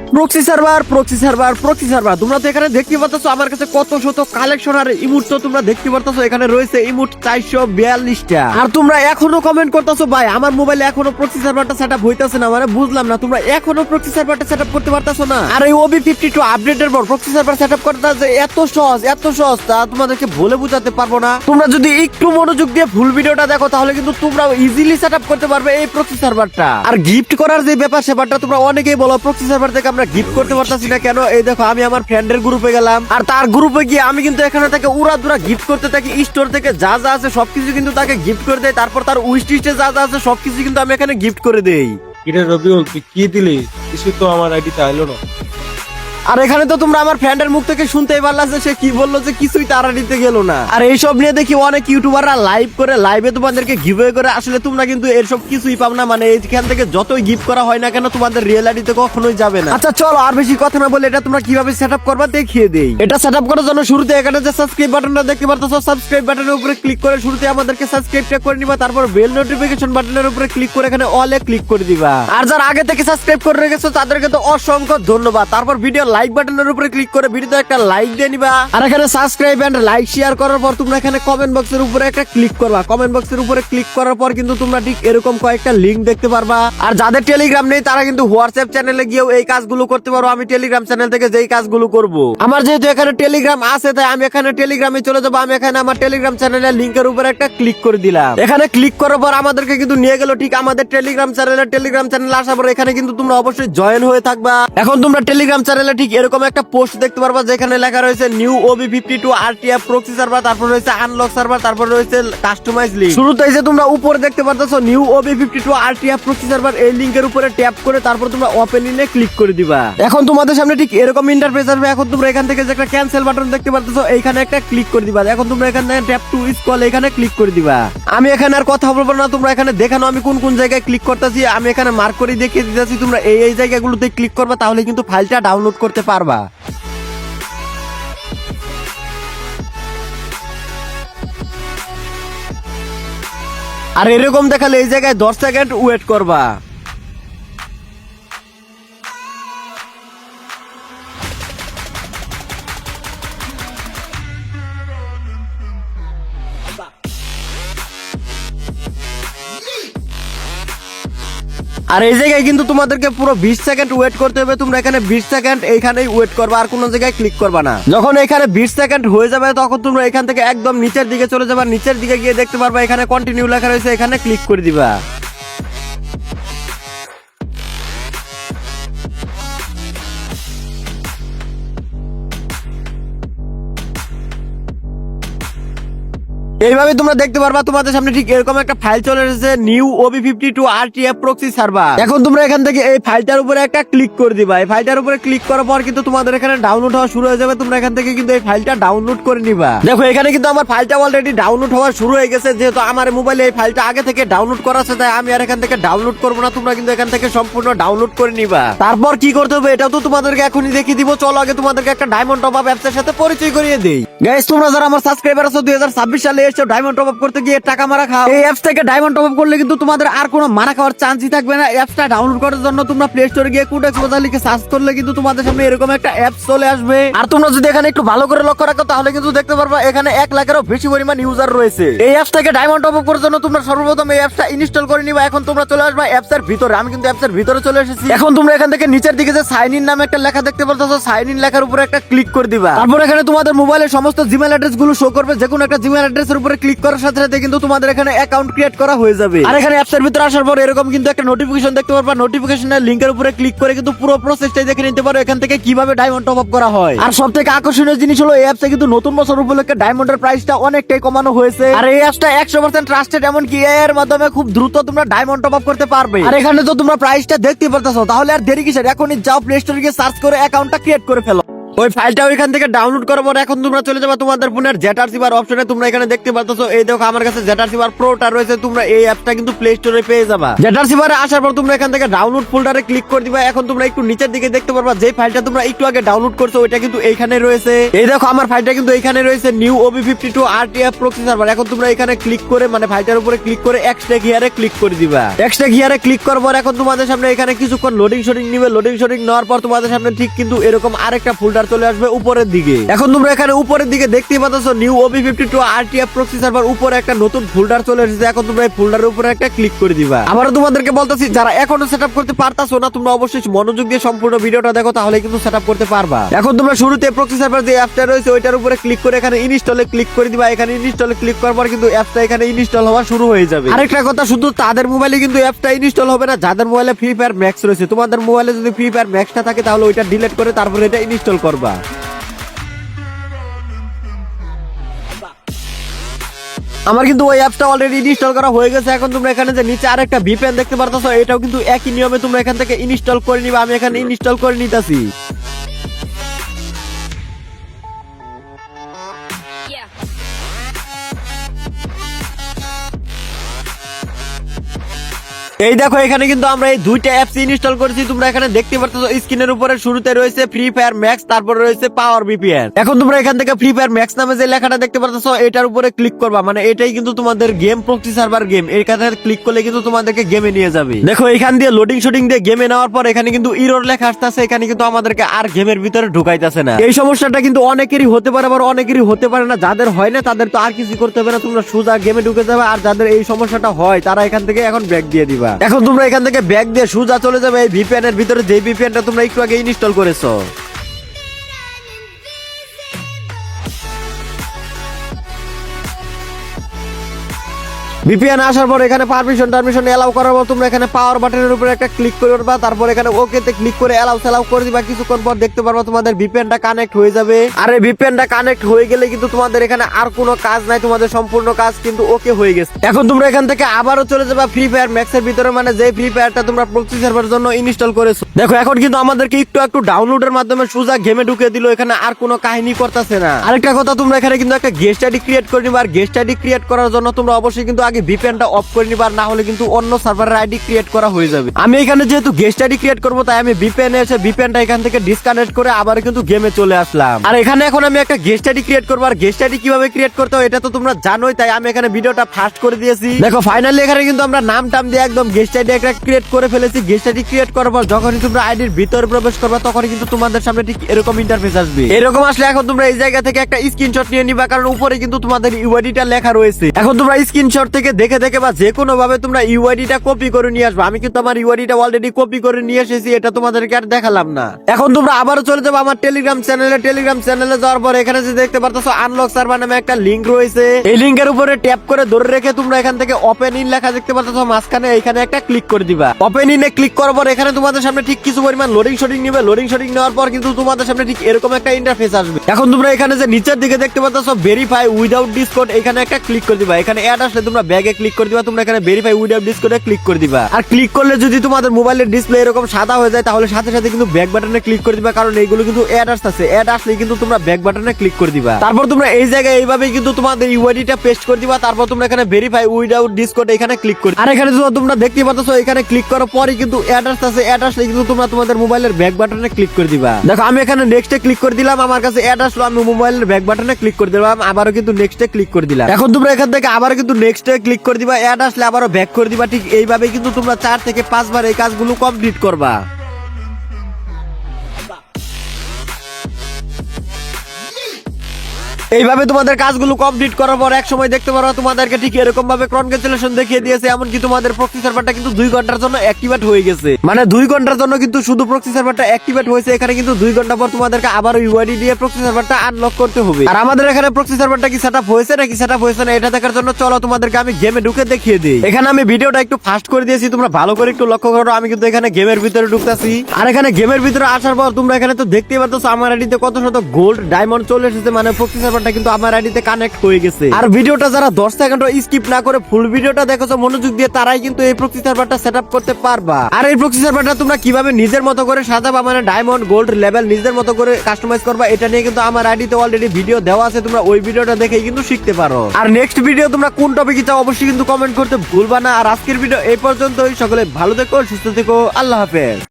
Proxy server তোমরা তো এখানে দেখতে পাচ্ছ আমার কাছে কত শত কালেকশন আর ইমোট তো তোমরা দেখতে পাচ্ছ এখানে রয়েছে ইমোট 442টা। আর তোমরা এখনো কমেন্ট করতেছো ভাই আমার মোবাইলে এখনো প্রক্সি সার্ভারটা সেটআপ হইতাছে না, মানে বুঝলাম না তোমরা এখনো প্রক্সি সার্ভারটা সেটআপ করতে পারতাছো না। আর এই OB52 আপডেটের পর প্রক্সি সার্ভার সেটআপ করতে যে এত সহজ তা তোমাদেরকে বলে বোঝাতে পারবো না। তোমরা যদি একটু মনোযোগ দিয়ে ফুল ভিডিওটা দেখো তাহলে কিন্তু তোমরা ইজিলি সেটআপ করতে পারবে এই প্রক্সি সার্ভারটা। আর গিফট করার যে ব্যাপার সেবারটা তোমরা অনেকেই বলো প্রক্সি সার্ভার থেকে আমরা গিফট করতে পারতাছি না কেন। এই দেখো আমি আমার ফ্রেন্ডের গ্রুপে গেলাম আর তার গ্রুপে গিয়ে আমি কিন্তু এখানে থেকে উড়াধুরা গিফট করতে থাকি। স্টোর থেকে যা যা আছে সবকিছু কিন্তু তাকে গিফট করে দেয়, তারপর তার উইশ লিস্টে যা যা আছে সবকিছু কিন্তু আমি এখানে গিফট করে দেই। কিরে রবিউল, তুই কি দিলি? কিছু তো আমার আইডিতে আইলো না। আর এখানে তো তোমরা আমার ফ্রেন্ডের মুখ থেকে শুনতেই পারলা যে সে কি বললো যে কিছুই তারা দিতে গেল না। আর এইসব নিয়ে দেখি অনেক ইউটিউবাররা লাইভ করে লাইভে তোমাদেরকে গিভওয়ে করে, আসলে তোমরা কিন্তু এসব কিছুই পাও না, মানে এইখান থেকে যতই গিফট করা হয় না কেন তোমাদের রিয়েলিটিতে কখনোই যাবে না। আচ্ছা চলো আর বেশি কথা না বলে এটা তোমরা কিভাবে সেটআপ করবা দেখিয়ে দেই। এটা সেটআপ করার জন্য শুরুতে এখানে যে সাবস্ক্রাইব বাটনটা দেখতে পারতেছো সাবস্ক্রাইব বাটনের উপরে ক্লিক করে শুরুতে আমাদেরকে সাবস্ক্রাইবটা করে নিবা, তারপর বেল নোটিফিকেশন বাটনের উপরে ক্লিক করে এখানে অলে ক্লিক করে দিবা। আর যারা আগে থেকে সাবস্ক্রাইব করে রেখেছো তাদেরকে তো অসংখ্য ধন্যবাদ। তারপর ভিডিও লাইক বাটনের উপরে ক্লিক করে ভিডিওতে একটা লাইক দিয়ে নিবা। আর এখানে সাবস্ক্রাইব এন্ড লাইক শেয়ার করার পর তোমরা এখানে কমেন্ট বক্সের উপরে একটা ক্লিক করবা। কমেন্ট বক্সের উপরে ক্লিক করার পর কিন্তু তোমরা ঠিক এরকম কয়েকটা লিংক দেখতে পারবা। আর যাদের টেলিগ্রাম নেই তারা কিন্তু হোয়াটসঅ্যাপ চ্যানেলে গিয়েও এই কাজগুলো করতে পারো। আমি টেলিগ্রাম চ্যানেল থেকে যেই কাজগুলো করব, আমার যেহেতু এখানে টেলিগ্রাম আছে তাই আমি এখানে টেলিগ্রামে চলে যাবো। আমি এখানে আমার টেলিগ্রাম চ্যানেলের লিংকের উপরে একটা ক্লিক করে দিলাম। এখানে ক্লিক করার পর আমাদেরকে কিন্তু নিয়ে গেল ঠিক আমাদের টেলিগ্রাম চ্যানেলে আসার পর এখানে কিন্তু তোমরা অবশ্যই জয়েন হয়ে থাকবা। এখন তোমরা টেলিগ্রাম চ্যানেলে ঠিক এরকম একটা পোস্ট দেখতে পারবা যেখানে লেখা রয়েছে new OB52 RTF proxy server, তারপর রয়েছে আনলক সার্ভার, তারপর রয়েছে কাস্টমাইজ লিংক। শুরুতে যে তোমরা উপরে দেখতে পারতেছো new OB52 RTF proxy server, এই লিংকের উপরে ট্যাপ করে তারপর তোমরা ওপেন ইনে ক্লিক করে দিবা। এখন তোমাদের সামনে ঠিক এরকম ইন্টারফেস আসবে। এখন তোমরা এখান থেকে যে একটা ক্যান্সেল বাটন দেখতে পারতেছো এইখানে একটা ক্লিক করে দিবা। এখন তোমরা এখানে ট্যাপ টু স্ক্রল এখানে ক্লিক করে দিবা। আমি এখানে আর কথা বলবো না, তোমরা এখানে দেখানো আমি কোন কোন জায়গায় ক্লিক করতেছি আমি এখানে মার্ক করে দেখিয়ে দিতেছি। তোমরা এই জায়গাগুলোতে ক্লিক করবা তাহলে কিন্তু ফাইলটা ডাউনলোড করতে পারবা। আর এরকম দেখালে এই জায়গায় 10 সেকেন্ড ওয়েট করবা। আর এই জায়গায় কিন্তু তোমাদেরকে পুরো 20 সেকেন্ড ওয়েট করতে হবে। তোমরা এখানে 20 সেকেন্ড এইখানেই ওয়েট করবা, আর কোনো জায়গায় ক্লিক করবা না। যখন এখানে 20 সেকেন্ড হয়ে যাবে তখন তোমরা এখান থেকে একদম নিচের দিকে চলে যাবা। নিচের দিকে গিয়ে দেখতে পারবা এখানে কন্টিনিউ লেখা রয়েছে, এখানে ক্লিক করে দিবা। এইভাবে তোমরা দেখতে পারবা তোমাদের সামনে ঠিক এরকম একটা ফাইল চলে এসেছে new OB52 RTF proxy server. এখন তোমরা এখান থেকে এই ফাইলটার উপরে একটা ক্লিক করে দিবা। এই ফাইলটার উপরে ক্লিক করার পর কিন্তু তোমাদের এখানে ডাউনলোড হওয়া শুরু হয়ে যাবে। তোমরা এখান থেকে কিন্তু এই ফাইলটা ডাউনলোড করে নিবা। দেখো এখানে কিন্তু আমার ফাইলটা অলরেডি ডাউনলোড হওয়া শুরু হয়ে গেছে। যেহেতু আমার মোবাইলে এই ফাইলটা আগে থেকে ডাউনলোড করা আছে তাই আমি আর এখান থেকে ডাউনলোড করবো না। তোমরা কিন্তু এখান থেকে সম্পূর্ণ ডাউনলোড করে নিবা। তারপর কি করতে হবে এটাও তো তোমাদেরকে এখনই দেখিয়ে দিব। চলো আগে তোমাদেরকে একটা ডায়মন্ড টপ আপ অ্যাপসের সাথে পরিচয় করিয়ে দেই। গাইস তোমরা যারা আমার সাবস্ক্রাইবার আছো 2026 সালে এসে ডায়মন্ড টপ আপ করতে গিয়ে টাকা মারা খাও, এই অ্যাপস থেকে ডায়মন্ড টপ আপ করলে কিন্তু তোমাদের আর কোনো মারা খাওয়ার চান্সই থাকবে না। অ্যাপসটা ডাউনলোড করার জন্য তোমরা প্লে স্টোরে গিয়ে কুডেক্স বাজার লিখে সার্চ করলে কিন্তু তোমাদের সামনে এরকম একটা অ্যাপস চলে আসবে। আর তোমরা যদি এখানে একটু ভালো করে লক্ষ্য রাখো তাহলে কিন্তু দেখতে পারবা এখানে 1 লাখেরও বেশি পরিমাণ ইউজার রয়েছে। এই অ্যাপস থেকে ডায়মন্ড টপ আপ করার জন্য তোমরা সর্বপ্রথম এই অ্যাপসটা ইনস্টল করে নিবা। এখন তোমরা চলে আসবা অ্যাপসের ভিতরে। আমি কিন্তু অ্যাপসের ভিতরে চলে এসেছি। এখন তোমরা এখান থেকে নিচের দিকে যে সাইন ইন নামে একটা লেখা দেখতে পারতেছো, সাইন ইন লেখার উপরে একটা ক্লিক করে দিবা। তারপর এখানে তোমাদের মোবাইলের সমস্ত জিমেইল অ্যাড্রেস গুলো শো করবে। যে কোনো একটা জিমেইল অ্যাড্রেসের উপরে ক্লিক করার সাথে সাথে কিন্তু তোমাদের এখানে অ্যাকাউন্ট ক্রিয়েট করা হয়ে যাবে। আর এখানে অ্যাপসের ভিতরে আসার পর এরকম কিন্তু একটা নোটিফিকেশন দেখতে পারবা। নোটিফিকেশনের লিংকের উপরে ক্লিক করে কিন্তু পুরো প্রসেসটাই দেখে নিতে পারো এখান থেকে কিভাবে ডায়মন্ড টপ আপ করা হয়। আর সবথেকে আকর্ষণীয় জিনিস হলো এই অ্যাপসে কিন্তু নতুন বছর উপলক্ষে ডায়মন্ডের প্রাইসটা অনেকটাই কমানো হয়েছে। আর এই অ্যাপসটা 100% ট্রাস্টেড, এমনকি এআই এর মাধ্যমে খুব দ্রুত তোমরা ডায়মন্ড টপ আপ করতে পারবে। আর এখানে তো তোমরা প্রাইসটা দেখতে পারতেছো, তাহলে আর দেরি কিসের? এখনই যাও প্লে স্টোরে গিয়ে সার্চ করে অ্যাকাউন্টটা ক্রিয়েট করে ফেলো। ওই ফাইলটা ওইখান থেকে ডাউনলোড করার পর এখন তোমরা চলে যাবে তোমাদের ফোনের জেটারসিবার অপশনে। তোমরা এখানে দেখতে পাচ্ছো, এই দেখো আমার কাছে জেটারসিবার প্রোটা রয়েছে। তোমরা এই অ্যাপটা কিন্তু প্লে স্টোরে পেয়ে যাবা। জেটারসিবারে আসার পর তোমরা এখান থেকে ডাউনলোড ফোল্ডারে ক্লিক করে দিবা। এখন তোমরা একটু নিচের দিকে দেখতে পারবা যে ফাইলটা তোমরা একটু আগে ডাউনলোড করছো ওইটা কিন্তু এইখানে রয়েছে। এই দেখো আমার ফাইলটা কিন্তু এইখানে রয়েছে, new OB52 RTF proxy server. এখন তোমরা এখানে ক্লিক করে মানে ফাইলটার উপরে ক্লিক করে এক্সট্রাক্ট হিয়ারে ক্লিক করে দিবা। এক্সট্রাক্ট হিয়ারে ক্লিক করার পর এখন তোমাদের সামনে এখানে কিছুক্ষণ লোডিং শোডিং নিবে। লোডিং শোডিং নেওয়ার পর তোমাদের সামনে ঠিক কিন্তু এরকম আরেকটা ফোল্ডার চলে আসবে উপরের দিকে। এখন তোমরা এখানে উপরের দিকে দেখতেই পাচ্ছ new OB52 RTF proxy server উপরে একটা নতুন ফোল্ডার চলে এসেছে। এখন তোমরা এই ফোল্ডারের উপরে একটা ক্লিক করে দিবা। আবারও তোমাদেরকে বলতেছি, যারা এখনো সেটআপ করতে পারতাছো না তোমরা অবশ্যই মনোযোগ দিয়ে সম্পূর্ণ ভিডিওটা দেখো, তাহলে কিন্তু সেটআপ করতে পারবা। এখন তোমরা শুরুতে প্রক্সি সার্ভার যে অ্যাপটা রয়েছে ওইটার উপরে ক্লিক করে এখানে ইনস্টলে ক্লিক করে দিবা। এখানে ইনস্টলে ক্লিক করার পর কিন্তু অ্যাপটা এখানে ইনস্টল হওয়া শুরু হয়ে যাবে। আরেকটা কথা, শুধু তাদের মোবাইলে কিন্তু অ্যাপটা ইনস্টল হবে না যাদের মোবাইলে ফ্রি ফায়ার ম্যাক্স রয়েছে। তোমাদের মোবাইলে যদি ফ্রি ফায়ার ম্যাক্সটা থাকে তাহলে ওইটা ডিলিট করে তারপরে এটা ইনস্টল করবা। আমার কিন্তু ওই অ্যাপটা অলরেডি ইনস্টল করা হয়ে গেছে। এখন তোমরা এখানে যে নিচে আরেকটা VPN দেখতে পারতেছো, এটাও কিন্তু একই নিয়মে তোমরা এখান থেকে ইনস্টল করে নিবা। আমি এখানে ইনস্টল করে নিতেছি। এই দেখো এখানে কিন্তু আমরা এই দুইটা অ্যাপস ইনস্টল করেছি। তোমরা এখানে দেখতে পাচ্ছ স্ক্রিনের উপরে শুরুতে রয়েছে ফ্রি ফায়ার ম্যাক্স, তারপরে রয়েছে পাওয়ার VPN। এখন তোমরা এখান থেকে ফ্রি ফায়ার ম্যাক্স নামে যে লেখাটা দেখতে পাচ্ছ এটার উপরে ক্লিক করবা। মানে এটাই কিন্তু তোমাদের গেম প্রক্সি সার্ভার গেম। এখানে ক্লিক করলে কিন্তু তোমাদেরকে গেমে নিয়ে যাবে। দেখো এখান দিয়ে লোডিং শুটিং দিয়ে গেমে নেওয়ার পর এখানে কিন্তু ইরর লেখা আসতেছে। এখানে কিন্তু আমাদেরকে আর গেমের ভিতরে ঢুকাইতেছে না। এই সমস্যাটা কিন্তু অনেকেরই হতে পারে, আবার অনেকেরই হতে পারে না। যাদের হয় না তাদের তো আর কিছু করতে হবে না, তোমরা সোজা গেমে ঢুকে যাবে। আর যাদের এই সমস্যাটা হয় তারা এখান থেকে এখন ব্যাক দিয়ে দিবা। এখন তোমরা এখান থেকে ব্যাক দিয়ে সোজা চলে যাবে এই VPN এর ভিতরে, যে VPN টা তোমরা একটু আগে ইনস্টল করেছো। VPN আসার পর এখানে পারমিশন এলাও করার পর তোমরা এখানে পাওয়ার বাটনের উপরে একটা ক্লিক করবা। তারপর এখানে ওকে তে ক্লিক করে এলাও করে দিবা। কিছুক্ষণ পর দেখতে পারবা তোমাদের VPN টা কানেক্ট হয়ে যাবে। আর এই VPN টা কানেক্ট হয়ে গেলে কিন্তু তোমাদের এখানে আর কোনো কাজ নাই, তোমাদের সম্পূর্ণ কাজ কিন্তু ওকে হয়ে গেছে। এখন তোমরা এখান থেকে আবারও চলে যাবা ফ্রি ফায়ার ম্যাক্স এর ভিতরে, মানে যে ফ্রি ফায়ারটা তোমরা প্রক্সি সার্ভারের জন্য ইনস্টল করেছো। দেখো এখন কিন্তু আমাদেরকে একটু ডাউনলোডের মাধ্যমে সোজা গেমে ঢুকে দিল। এখানে আর কোনো কাহিনী করতেছে না। আরেকটা কথা, তোমরা এখানে কিন্তু একটা গেস্ট আইডি ক্রিয়েট করে নিবা। আর গেস্ট আইডি ক্রিয়েট করার জন্য তোমরা অবশ্যই কিন্তু আগে VPN টা অফ করে নিবা, না হলে কিন্তু অন্য সার্ভারের আইডি ক্রিয়েট করা হয়ে যাবে। আমি এখানে যেহেতু গেস্ট আইডি ক্রিয়েট করবো তাই আমি VPN এসে VPN টা এখান থেকে ডিসকানেক্ট করে আবার কিন্তু গেমে চলে আসলাম। আর এখানে এখন আমি একটা গেস্ট আইডি ক্রিয়েট করবো। আর গেস্ট আইডি কিভাবে ক্রিয়েট করতে হয় এটা তো তোমরা জানোই, তাই আমি এখানে ভিডিওটা ফাস্ট করে দিয়েছি। দেখো ফাইনালি এখানে কিন্তু আমরা নাম টাম দিয়ে একদম গেস্ট আইডি একটা ক্রিয়েট করে ফেলেছি। গেস্ট আইডি ক্রিয়েট করার পর যখনই তোমরা আইডির ভিতরে প্রবেশ করবে তখনই কিন্তু তোমাদের সামনে ঠিক এরকম ইন্টারফেস আসবে। এরকম আসলে এখন তোমরা এই জায়গা থেকে একটা স্ক্রিনশট নিয়ে নিবা, কারণ উপরে কিন্তু তোমাদের ইউআইডিটা লেখা রয়েছে। এখন তোমরা স্ক্রিনশট থেকে দেখে বা যে কোনো ভাবে তোমরা ইউআইডিটা কপি করে নিয়ে আসবে। আমি কিন্তু আমার ইউআইডিটা অলরেডি কপি করে নিয়ে এসেছি, এটা তোমাদেরকে আর দেখালাম না। এখন তোমরা আবারও চলে যাবে আমার টেলিগ্রাম চ্যানেলে যাওয়ার পর এখানে যে দেখতে পারতেছো আনলক সার্ভার নামে একটা লিংক রয়েছে। এই লিংকের উপরে ট্যাপ করে ধরে রেখে তোমরা এখান থেকে ওপেন ইন লেখা দেখতে পারতেছো মাঝখানে, এখানে একটা ক্লিক করে দিবা। ওপেন ইনে ক্লিক করার পর এখানে তোমাদের সামনে ঠিক কিছু পরিমাণ লোডিং শটিং নিবে। লোডিং শটিং নেওয়ার পর কিন্তু তোমাদের সামনে ঠিক এরকম একটা ইন্টারফেস আসবে। এখন তোমরা এখানে যে নিচের দিকে দেখতে পারতেছো ভেরিফাই উইদাউট ডিসকোড, এখানে একটা ক্লিক করে দিবা। এখানে অ্যাড আসলে তোমরা ব্যাগে ক্লিক করে দিবা। তোমরা এখানে ভেরিফাই উইদাউট ডিসকোডে ক্লিক করে দিবা। আর ক্লিক করলে যদি তোমাদের মোবাইলের ডিসপ্লে এরকম সাদা হয়ে যায় তাহলে সাথে সাথে কিন্তু ব্যাক বাটনে ক্লিক করে দিবা, কারণ এইগুলো কিন্তু অ্যাড আসছে। অ্যাড আসলে কিন্তু তোমরা ব্যাক বাটনে ক্লিক করে দিবা। তারপর তোমরা এই জায়গায় এইভাবে কিন্তু তোমাদের ইউআইডিটা পেস্ট করে দিবা। তারপর তোমরা এখানে ভেরিফাই উইদাউট ডিসকোড এখানে ক্লিক করে, আর এখানে তোমরা দেখতে পাচ্ছো এখানে ক্লিক করার পরে কিন্তু অ্যাড আসছে। অ্যাড আসলে কিন্তু তোমরা তোমাদের মোবাইলের ব্যাক বাটনে ক্লিক করে দিবা। দেখো আমি এখানে নেক্সটে ক্লিক করে দিলাম, আমার কাছে অ্যাড আসলো, আমি মোবাইলের ব্যাক বাটনে ক্লিক করে দিলাম, আবারও কিন্তু নেক্সটে ক্লিক করে দিলাম। এখন তোমরা এখান থেকে আবার কিন্তু নেক্সটে ক্লিক করে দিবা। অ্যাড আসলে আবারও ব্যাক করে দিবা। ঠিক এইভাবে কিন্তু তোমরা 4 থেকে 5 বার এই কাজগুলো কমপ্লিট করবা। এইভাবে তোমাদের কাজগুলো কমপ্লিট করার পর এক সময় দেখতে পারো তোমাদেরকে ঠিক এরকম ভাবে কনগ্রাচুলেশন দেখিয়ে দিয়েছে। এমনকি তোমাদের প্রক্সি সার্ভারটা কিন্তু 2 ঘন্টার জন্য অ্যাক্টিভেট হয়ে গেছে। মানে 2 ঘন্টার জন্য কিন্তু শুধু প্রক্সি সার্ভারটা অ্যাক্টিভেট হয়েছে। এখানে কিন্তু 2 ঘন্টা পর তোমাদেরকে আবারও ইউআইডি দিয়ে প্রক্সি সার্ভারটা আনলক করতে হবে। আর আমাদের এখানে প্রক্সি সার্ভারটা কি সেটআপ হয়েছে নাকি সেটআপ হয়েছে না এটা দেখার জন্য চলো তোমাদেরকে আমি গেমে ঢুকে দেখিয়ে দিই। এখানে আমি ভিডিওটা একটু ফাস্ট করে দিয়েছি, তোমরা ভালো করে একটু লক্ষ্য করো। আমি কিন্তু এখানে গেমের ভিতরে ঢুকতেছি। আর এখানে গেমের ভিতরে আসার পর তোমরা এখানে তো দেখতেই পাচ্ছ আমার আইডিতে কত শত গোল্ড ডায়মন্ড চলে এসেছে। মানে প্রক্সি সার্ভার সার্ভারটা কিন্তু আমার আইডিতে কানেক্ট হয়ে গেছে। আর ভিডিওটা যারা 10 সেকেন্ড স্কিপ না করে ফুল ভিডিওটা দেখেছো মনোযোগ দিয়ে, তারাই কিন্তু এই প্রক্সি সার্ভারটা সেটআপ করতে পারবা। আর এই প্রক্সি সার্ভারটা তোমরা কিভাবে নিজের মতো করে সাজাবা, মানে ডায়মন্ড গোল্ড লেভেল নিজের মতো করে কাস্টমাইজ করবা, এটা নিয়ে কিন্তু আমার আইডিতে অলরেডি ভিডিও দেওয়া আছে, তোমরা ওই ভিডিওটা দেখেই কিন্তু শিখতে পারো। আর নেক্সট ভিডিও তোমরা কোন টপিকে চাও অবশ্যই কিন্তু কমেন্ট করতে ভুলবা না। আর আজকের ভিডিও এই পর্যন্তই, সকলে ভালো থেকো, সুস্থ থেকো, আল্লাহ হাফেজ।